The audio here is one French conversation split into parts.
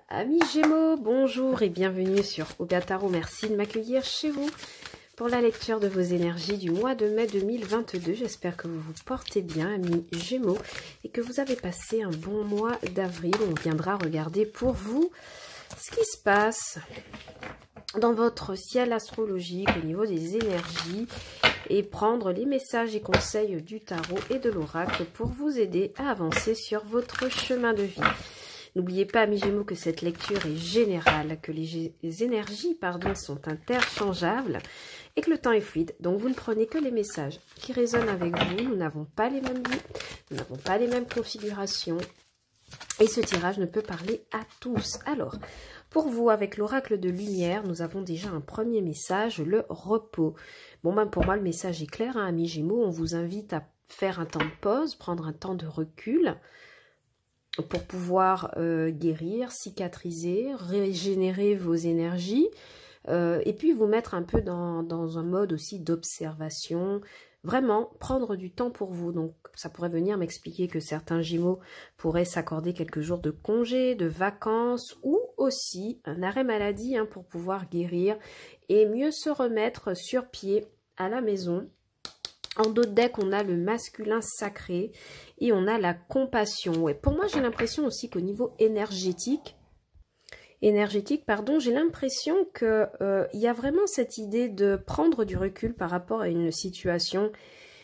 Amis Gémeaux, bonjour et bienvenue sur Obia Tarot. Merci de m'accueillir chez vous pour la lecture de vos énergies du mois de mai 2022. J'espère que vous vous portez bien, amis Gémeaux, et que vous avez passé un bon mois d'avril. On viendra regarder pour vous ce qui se passe dans votre ciel astrologique au niveau des énergies et prendre les messages et conseils du tarot et de l'oracle pour vous aider à avancer sur votre chemin de vie. N'oubliez pas, amis Gémeaux, que cette lecture est générale, que les énergies sont interchangeables et que le temps est fluide. Donc, vous ne prenez que les messages qui résonnent avec vous. Nous n'avons pas les mêmes vies, nous n'avons pas les mêmes configurations. Et ce tirage ne peut parler à tous. Alors, pour vous, avec l'oracle de lumière, nous avons déjà un premier message, le repos. Bon, ben pour moi, le message est clair, hein, amis Gémeaux. On vous invite à faire un temps de pause, prendre un temps de recul pour pouvoir guérir, cicatriser, régénérer vos énergies et puis vous mettre un peu dans un mode aussi d'observation. Vraiment, prendre du temps pour vous. Donc, ça pourrait venir m'expliquer que certains Gémeaux pourraient s'accorder quelques jours de congé, de vacances ou aussi un arrêt maladie pour pouvoir guérir et mieux se remettre sur pied à la maison. En dos de deck, on a le masculin sacré et on a la compassion. Ouais, pour moi, j'ai l'impression aussi qu'au niveau énergétique, j'ai l'impression que il y a vraiment cette idée de prendre du recul par rapport à une situation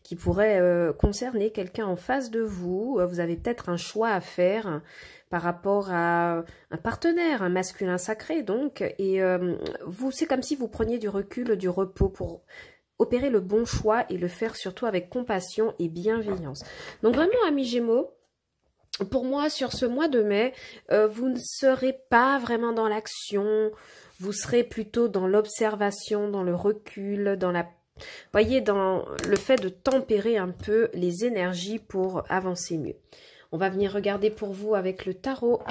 qui pourrait concerner quelqu'un en face de vous. Vous avez peut-être un choix à faire par rapport à un partenaire, un masculin sacré donc, et vous, c'est comme si vous preniez du recul, du repos pour opérer le bon choix et le faire surtout avec compassion et bienveillance. Donc vraiment, amis Gémeaux, pour moi, sur ce mois de mai, vous ne serez pas vraiment dans l'action, vous serez plutôt dans l'observation, dans le recul, dans la... voyez, dans le fait de tempérer un peu les énergies pour avancer mieux. On va venir regarder pour vous avec le tarot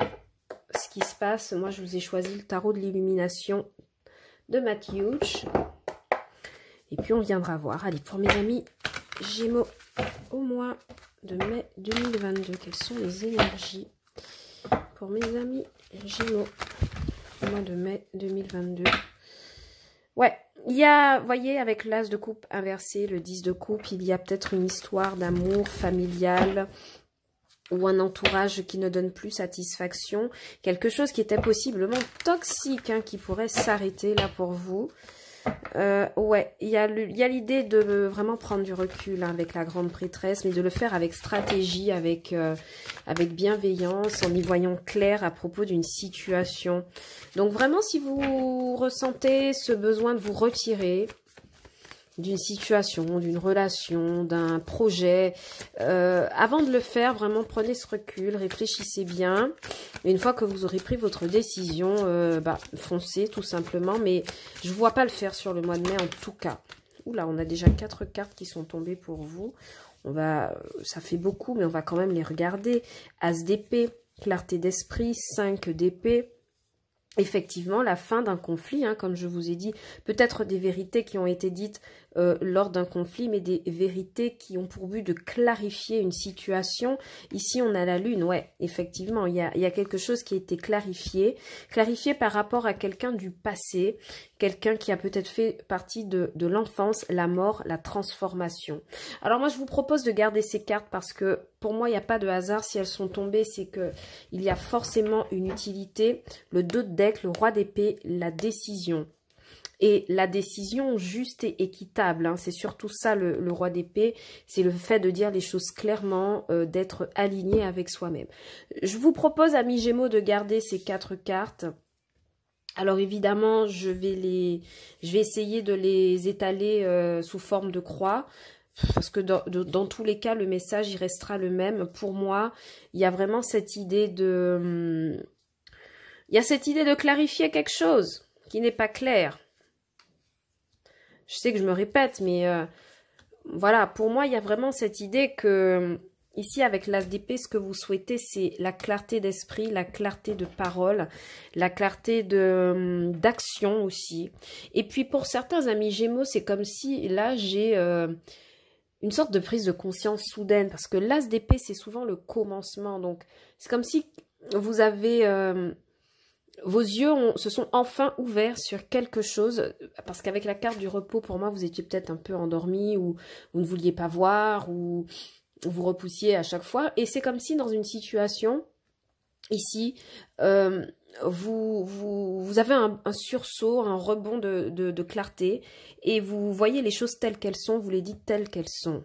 ce qui se passe. Moi, je vous ai choisi le tarot de l'illumination de Mathieuch. Et puis, on viendra voir. Allez, pour mes amis Gémeaux, au mois de mai 2022, quelles sont les énergies pour mes amis Gémeaux au mois de mai 2022? Ouais, il y a, voyez, avec l'as de coupe inversé, le 10 de coupe, il y a peut-être une histoire d'amour familial ou un entourage qui ne donne plus satisfaction, quelque chose qui était possiblement toxique, qui pourrait s'arrêter là pour vous. Ouais, il y a l'idée de vraiment prendre du recul avec la grande prêtresse, mais de le faire avec stratégie, avec bienveillance, en y voyant clair à propos d'une situation. Donc vraiment, si vous ressentez ce besoin de vous retirer d'une situation, d'une relation, d'un projet, avant de le faire, vraiment prenez ce recul, réfléchissez bien. Et une fois que vous aurez pris votre décision, foncez tout simplement. Mais je ne vois pas le faire sur le mois de mai en tout cas. Oula, on a déjà 4 cartes qui sont tombées pour vous. Ça fait beaucoup, mais on va quand même les regarder. As d'épée, clarté d'esprit, 5 d'épée. Effectivement, la fin d'un conflit, comme je vous ai dit, peut-être des vérités qui ont été dites lors d'un conflit, mais des vérités qui ont pour but de clarifier une situation. Ici, on a la lune, ouais, effectivement, il y a quelque chose qui a été clarifié par rapport à quelqu'un du passé, quelqu'un qui a peut-être fait partie de l'enfance, la mort, la transformation. Alors moi, je vous propose de garder ces cartes parce que pour moi, il n'y a pas de hasard. Si elles sont tombées, c'est que il y a forcément une utilité. Le 2 de deck, le roi d'épée, la décision. Et la décision juste et équitable, c'est surtout ça le roi d'épée, c'est le fait de dire les choses clairement, d'être aligné avec soi-même. Je vous propose, amis Gémeaux, de garder ces 4 cartes. Alors évidemment, je vais essayer de les étaler sous forme de croix. Parce que dans tous les cas, le message, il restera le même. Pour moi, il y a vraiment cette idée de... Il y a cette idée de clarifier quelque chose qui n'est pas clair. Je sais que je me répète, mais voilà, pour moi, il y a vraiment cette idée que... Ici, avec l'as d'épée, ce que vous souhaitez, c'est la clarté d'esprit, la clarté de parole, la clarté d'action aussi. Et puis, pour certains amis Gémeaux, c'est comme si, là, j'ai... une sorte de prise de conscience soudaine, parce que l'as d'épée, c'est souvent le commencement. Donc, c'est comme si vous avez vos yeux se sont enfin ouverts sur quelque chose, parce qu'avec la carte du repos, pour moi, vous étiez peut-être un peu endormi, ou vous ne vouliez pas voir, ou vous repoussiez à chaque fois. Et c'est comme si dans une situation, ici, vous avez un sursaut, un rebond de clarté, et vous voyez les choses telles qu'elles sont, vous les dites telles qu'elles sont.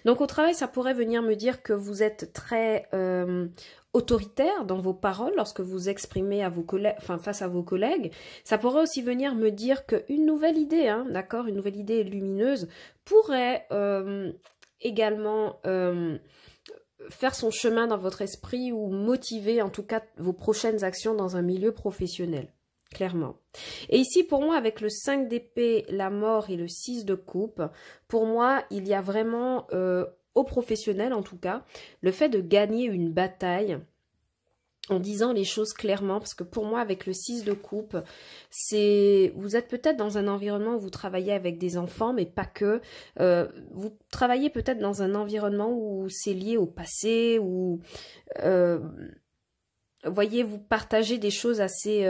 Donc au travail, ça pourrait venir me dire que vous êtes très autoritaire dans vos paroles lorsque vous exprimez à vos collègues, enfin face à vos collègues. Ça pourrait aussi venir me dire qu'une nouvelle idée, hein, d'accord, une nouvelle idée lumineuse pourrait également faire son chemin dans votre esprit ou motiver en tout cas vos prochaines actions dans un milieu professionnel. Clairement. Et ici, pour moi, avec le 5 d'épée, la mort et le 6 de coupe, pour moi, il y a vraiment, au professionnel en tout cas, le fait de gagner une bataille en disant les choses clairement, parce que pour moi, avec le 6 de coupe, vous êtes peut-être dans un environnement où vous travaillez avec des enfants, mais pas que. Vous travaillez peut-être dans un environnement où c'est lié au passé, où, voyez, vous partagez des choses assez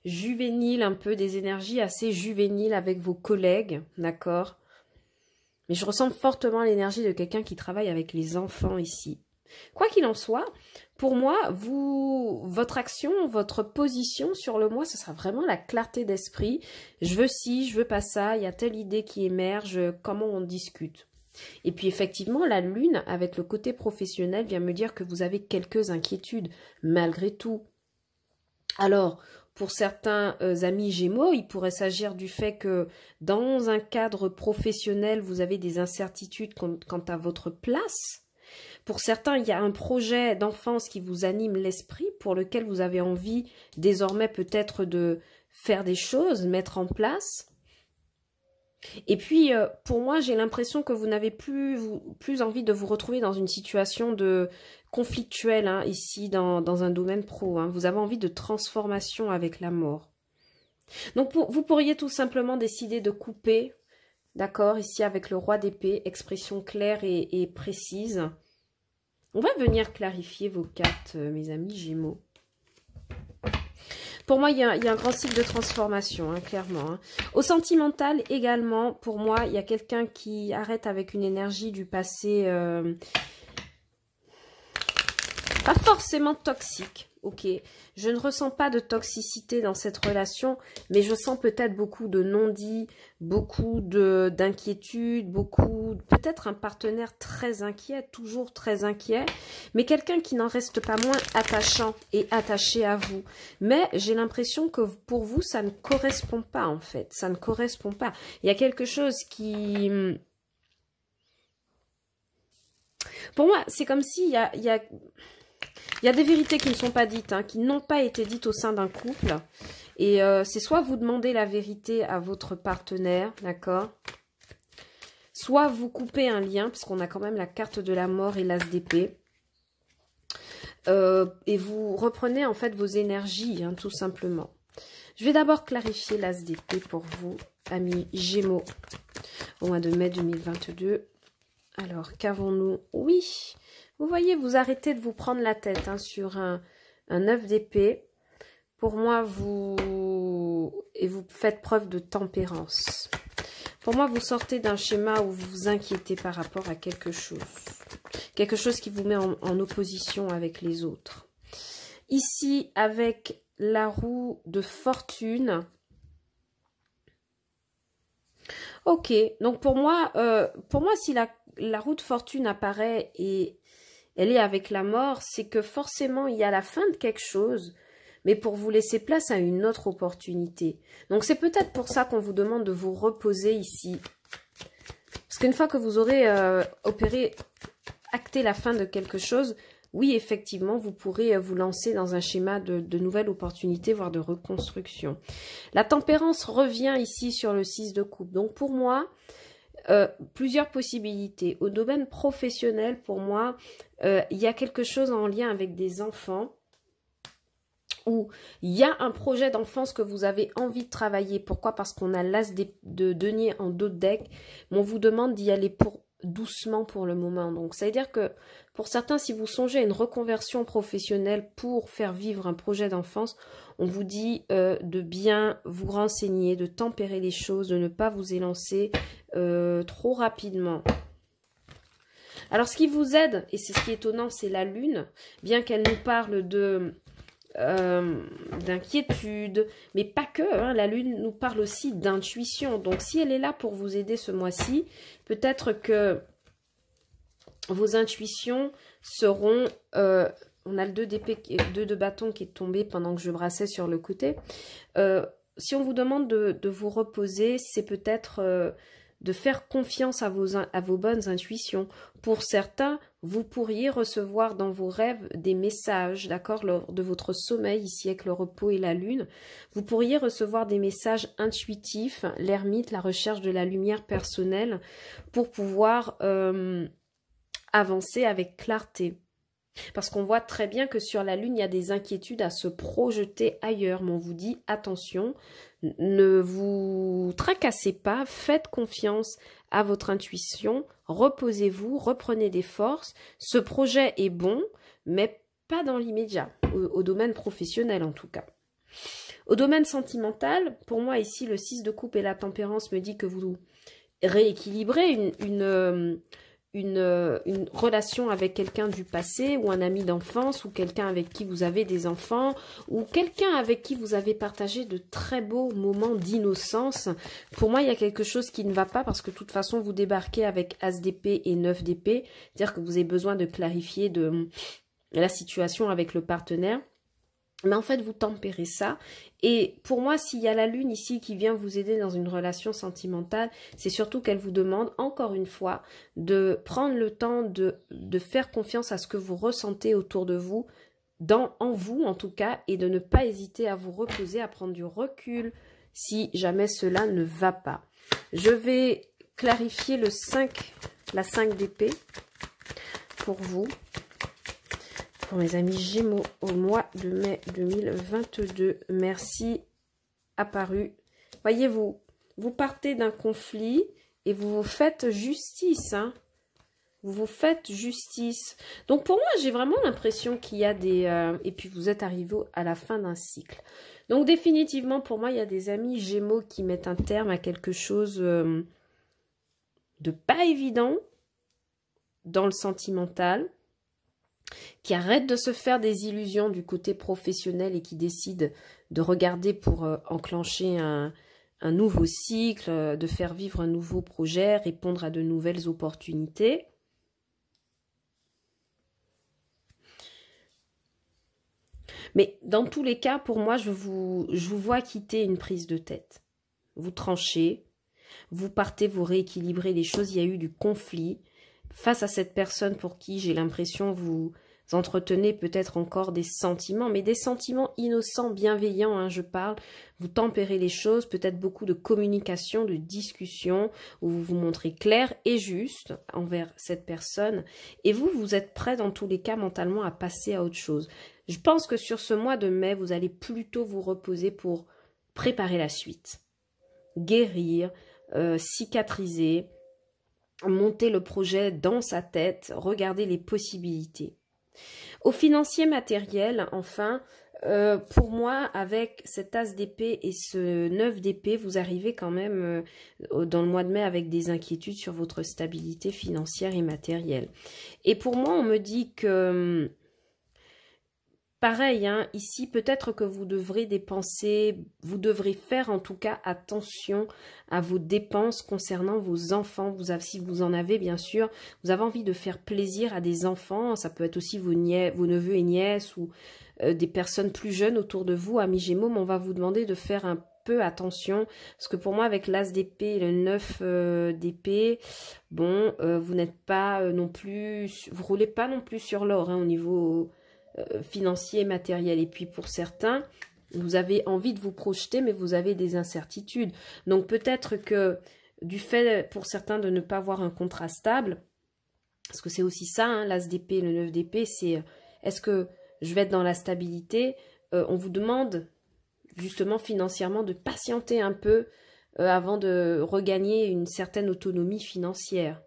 juvéniles, un peu des énergies assez juvéniles avec vos collègues, d'accord? Mais je ressens fortement l'énergie de quelqu'un qui travaille avec les enfants ici. Quoi qu'il en soit, pour moi, votre action, votre position sur le mois, ce sera vraiment la clarté d'esprit. Je veux ci, je veux pas ça, il y a telle idée qui émerge, comment on discute. Et puis effectivement, la lune, avec le côté professionnel, vient me dire que vous avez quelques inquiétudes, malgré tout. Alors, pour certains amis Gémeaux, il pourrait s'agir du fait que dans un cadre professionnel, vous avez des incertitudes quant à votre place. Pour certains, il y a un projet d'enfance qui vous anime l'esprit, pour lequel vous avez envie désormais peut-être de faire des choses, mettre en place. Et puis, pour moi, j'ai l'impression que vous n'avez plus envie de vous retrouver dans une situation de conflictuelle, hein, ici, dans un domaine pro. Hein. Vous avez envie de transformation avec la mort. Donc, vous pourriez tout simplement décider de couper, d'accord, ici avec le roi d'épée, expression claire et précise. On va venir clarifier vos cartes, mes amis Gémeaux. Pour moi, il y a un grand cycle de transformation, hein, clairement. Hein. Au sentimental également, pour moi, il y a quelqu'un qui arrête avec une énergie du passé pas forcément toxique, ok. Je ne ressens pas de toxicité dans cette relation, mais je sens peut-être beaucoup de non-dits, beaucoup d'inquiétudes, peut-être un partenaire très inquiet, toujours très inquiet, mais quelqu'un qui n'en reste pas moins attachant et attaché à vous. Mais j'ai l'impression que pour vous, ça ne correspond pas en fait, ça ne correspond pas. Il y a quelque chose qui... Pour moi, c'est comme s'il y a des vérités qui ne sont pas dites, hein, qui n'ont pas été dites au sein d'un couple. Et c'est soit vous demandez la vérité à votre partenaire, d'accord? Soit vous coupez un lien, puisqu'on a quand même la carte de la mort et l'as d'épée. Et vous reprenez en fait vos énergies, hein, tout simplement. Je vais d'abord clarifier l'as d'épée pour vous, amis Gémeaux, au mois de mai 2022. Alors, qu'avons-nous? Oui, vous voyez, vous arrêtez de vous prendre la tête, hein, sur un 9 d'épée. Pour moi, vous faites preuve de tempérance. Pour moi, vous sortez d'un schéma où vous vous inquiétez par rapport à quelque chose. Quelque chose qui vous met en opposition avec les autres. Ici, avec la roue de fortune. Ok, donc pour moi, si la roue de fortune apparaît et elle est avec la mort, c'est que forcément, il y a la fin de quelque chose, mais pour vous laisser place à une autre opportunité. Donc, c'est peut-être pour ça qu'on vous demande de vous reposer ici. Parce qu'une fois que vous aurez acté la fin de quelque chose, oui, effectivement, vous pourrez vous lancer dans un schéma de nouvelles opportunités, voire de reconstruction. La tempérance revient ici sur le 6 de coupe. Donc, pour moi... plusieurs possibilités. Au domaine professionnel, pour moi, il y a quelque chose en lien avec des enfants où il y a un projet d'enfance que vous avez envie de travailler. Pourquoi? Parce qu'on a l'as de denier en dos de deck. Mais on vous demande d'y aller doucement pour le moment. Donc, ça veut dire que pour certains, si vous songez à une reconversion professionnelle pour faire vivre un projet d'enfance, on vous dit de bien vous renseigner, de tempérer les choses, de ne pas vous élancer trop rapidement. Alors, ce qui vous aide, et c'est ce qui est étonnant, c'est la Lune, bien qu'elle nous parle d'inquiétude, mais pas que, hein, la Lune nous parle aussi d'intuition. Donc, si elle est là pour vous aider ce mois-ci, peut-être que vos intuitions seront... on a le 2 d'épée, 2 de bâton qui est tombé pendant que je brassais sur le côté. Si on vous demande de vous reposer, c'est peut-être... de faire confiance à vos bonnes intuitions. Pour certains, vous pourriez recevoir dans vos rêves des messages, d'accord, lors de votre sommeil, ici avec le repos et la lune. Vous pourriez recevoir des messages intuitifs, l'ermite, la recherche de la lumière personnelle, pour pouvoir avancer avec clarté. Parce qu'on voit très bien que sur la Lune, il y a des inquiétudes à se projeter ailleurs. Mais on vous dit, attention, ne vous tracassez pas, faites confiance à votre intuition, reposez-vous, reprenez des forces. Ce projet est bon, mais pas dans l'immédiat, au domaine professionnel en tout cas. Au domaine sentimental, pour moi ici, le 6 de coupe et la tempérance me dit que vous rééquilibrez une relation avec quelqu'un du passé ou un ami d'enfance ou quelqu'un avec qui vous avez des enfants ou quelqu'un avec qui vous avez partagé de très beaux moments d'innocence. Pour moi, il y a quelque chose qui ne va pas parce que de toute façon, vous débarquez avec As d'épée et 9 d'épée, c'est-à-dire que vous avez besoin de clarifier la situation avec le partenaire. Mais en fait, vous tempérez ça. Et pour moi, s'il y a la Lune ici qui vient vous aider dans une relation sentimentale, c'est surtout qu'elle vous demande, encore une fois, de prendre le temps de faire confiance à ce que vous ressentez autour de vous, en vous en tout cas, et de ne pas hésiter à vous reposer, à prendre du recul si jamais cela ne va pas. Je vais clarifier la 5 d'épée pour vous. Pour mes amis Gémeaux au mois de mai 2022. Merci, apparu. Voyez-vous, vous partez d'un conflit et vous vous faites justice. Hein. Vous vous faites justice. Donc pour moi, j'ai vraiment l'impression qu'il y a des... et puis vous êtes arrivé à la fin d'un cycle. Donc définitivement, pour moi, il y a des amis Gémeaux qui mettent un terme à quelque chose de pas évident dans le sentimental, qui arrête de se faire des illusions du côté professionnel et qui décide de regarder pour enclencher un nouveau cycle, de faire vivre un nouveau projet, répondre à de nouvelles opportunités. Mais dans tous les cas, pour moi, je vous vois quitter une prise de tête. Vous tranchez, vous partez, vous rééquilibrez les choses, il y a eu du conflit. Face à cette personne pour qui j'ai l'impression vous entretenez peut-être encore des sentiments, mais des sentiments innocents, bienveillants, hein, je parle. Vous tempérez les choses, peut-être beaucoup de communication, de discussion, où vous vous montrez clair et juste envers cette personne. Et vous êtes prêt dans tous les cas mentalement à passer à autre chose. Je pense que sur ce mois de mai, vous allez plutôt vous reposer pour préparer la suite. Guérir, cicatriser, monter le projet dans sa tête, regarder les possibilités. Au financier matériel, enfin, pour moi, avec cet as d'épée et ce 9 d'épée, vous arrivez quand même dans le mois de mai avec des inquiétudes sur votre stabilité financière et matérielle. Et pour moi, on me dit que... Pareil, hein, ici, peut-être que vous devrez dépenser, vous devrez faire en tout cas attention à vos dépenses concernant vos enfants. Si vous en avez, bien sûr, vous avez envie de faire plaisir à des enfants. Ça peut être aussi vos neveux et nièces ou des personnes plus jeunes autour de vous, amis Gémeaux, mais on va vous demander de faire un peu attention. Parce que pour moi, avec l'as d'épée et le 9 d'épée, bon, vous n'êtes pas non plus, vous roulez pas non plus sur l'or hein, au niveau... financier, matériel. Et puis pour certains, vous avez envie de vous projeter, mais vous avez des incertitudes. Donc peut-être que du fait pour certains de ne pas avoir un contrat stable, parce que c'est aussi ça, hein, l'as d'épée, le 9 d'épée, c'est est-ce que je vais être dans la stabilité? On vous demande justement financièrement de patienter un peu avant de regagner une certaine autonomie financière.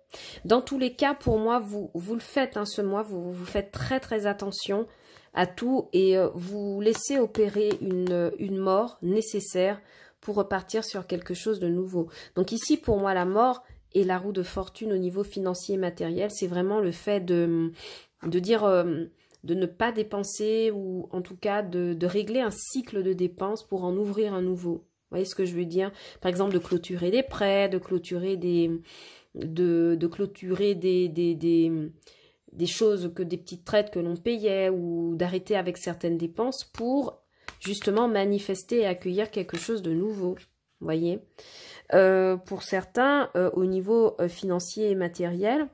Dans tous les cas, pour moi, vous le faites ce mois, vous faites très très attention à tout et vous laissez opérer une mort nécessaire pour repartir sur quelque chose de nouveau. Donc ici, pour moi, la mort et la roue de fortune au niveau financier et matériel, c'est vraiment le fait de dire de ne pas dépenser ou en tout cas de régler un cycle de dépenses pour en ouvrir un nouveau. Vous voyez ce que je veux dire? Par exemple, de clôturer des prêts, de clôturer des choses, des petites traites que l'on payait ou d'arrêter avec certaines dépenses pour justement manifester et accueillir quelque chose de nouveau. Vous voyez? Pour certains, au niveau financier et matériel,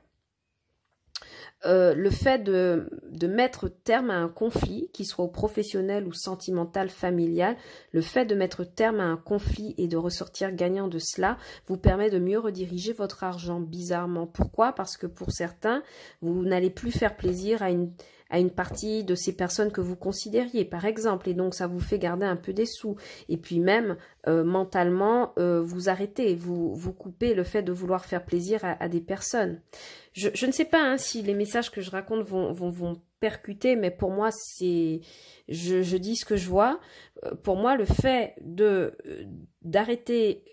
le fait de mettre terme à un conflit, qu'il soit professionnel ou sentimental, familial, le fait de mettre terme à un conflit et de ressortir gagnant de cela vous permet de mieux rediriger votre argent, bizarrement. Pourquoi? Parce que pour certains, vous n'allez plus faire plaisir à une partie de ces personnes que vous considériez, par exemple, et donc ça vous fait garder un peu des sous. Et puis même, mentalement, vous arrêtez, vous coupez le fait de vouloir faire plaisir à des personnes. Je ne sais pas si les messages que je raconte vont percuter, mais pour moi, je dis ce que je vois. Pour moi, le fait d'arrêter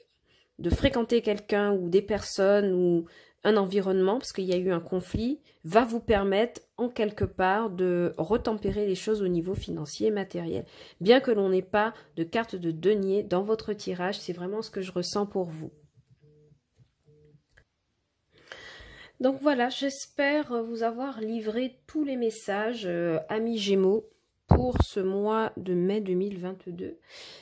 de fréquenter quelqu'un ou des personnes ou un environnement, parce qu'il y a eu un conflit, va vous permettre en quelque part de retempérer les choses au niveau financier et matériel. Bien que l'on n'ait pas de carte de denier dans votre tirage, c'est vraiment ce que je ressens pour vous. Donc voilà, j'espère vous avoir livré tous les messages, amis Gémeaux, pour ce mois de mai 2022.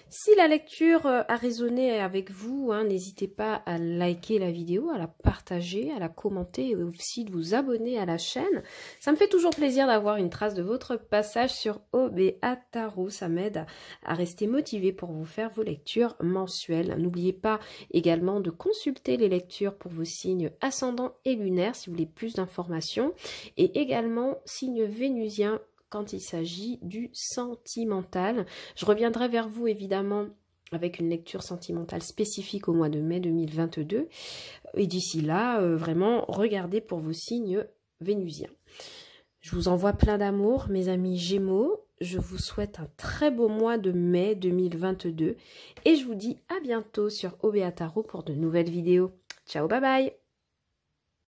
Si la lecture a résonné avec vous, n'hésitez pas à liker la vidéo, à la partager, à la commenter et aussi de vous abonner à la chaîne. Ça me fait toujours plaisir d'avoir une trace de votre passage sur OBA Tarot. Ça m'aide à rester motivé pour vous faire vos lectures mensuelles. N'oubliez pas également de consulter les lectures pour vos signes ascendants et lunaires si vous voulez plus d'informations. Et également signe vénusien quand il s'agit du sentimental. Je reviendrai vers vous évidemment avec une lecture sentimentale spécifique au mois de mai 2022. Et d'ici là, vraiment, regardez pour vos signes vénusiens. Je vous envoie plein d'amour, mes amis Gémeaux. Je vous souhaite un très beau mois de mai 2022. Et je vous dis à bientôt sur OBA Tarot pour de nouvelles vidéos. Ciao, bye bye!